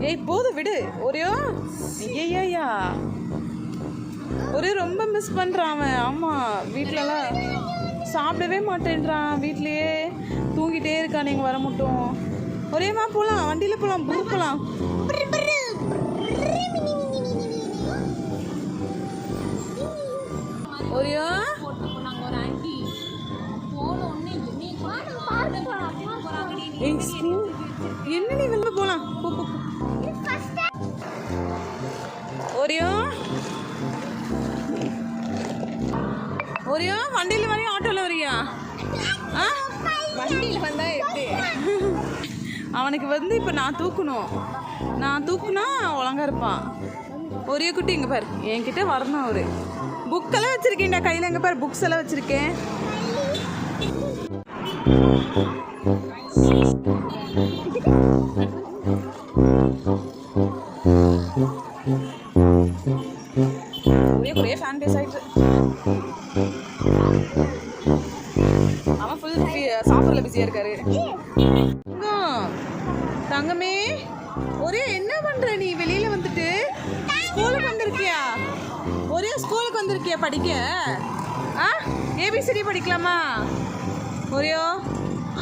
ஏய் போதும் விடு. ஒரே ஐயா ஒரே ரொம்ப மிஸ் பண்ணுறான் அவன். ஆமாம், வீட்டிலலாம் சாப்பிடவே மாட்டேன்றான். வீட்லேயே தூங்கிட்டே இருக்கான். நீங்கள் வர மட்டும் ஒரேமா போகலாம், வண்டியில் போகலாம், போகலாம். ஒரே என்ன நீ வெளில போகலாம். ஒரே ஒரே வண்டியில் வரையும் ஆட்டோவில் வரியா? வண்டியில் வந்தா எப்படி? அவனுக்கு வந்து இப்போ நான் தூக்கணும். நான் தூக்குனா ஒழுங்கா இருப்பான். ஒரே குட்டி இங்கே பாரு, என்கிட்ட வரணும். அவரு புக்கெல்லாம் வச்சுருக்கேன்டா கையில். எங்கே பாரு, புக்ஸ் எல்லாம் வச்சுருக்கேன். ஒரே ஃபேன் பேஸ் ஆயிட்டு அவன் ஃபுல் சாப்பிடல பிஸியாக இருக்காரு. தங்கமே, ஒரே என்ன பண்ற நீ? வெளியில வந்துட்டு ஸ்கூலுக்கு வந்திருக்கியா? ஒரே ஸ்கூலுக்கு வந்திருக்கியா படிக்க? ஏபிசிடி படிக்கலாமா? ஒரே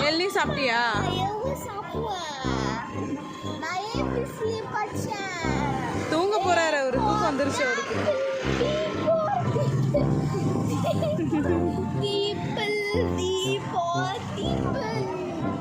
எல்லி சாப்பிட்டியா? தூங்க போறாரு அவரு. தூக்கம் வந்துருச்சு அவருக்கு.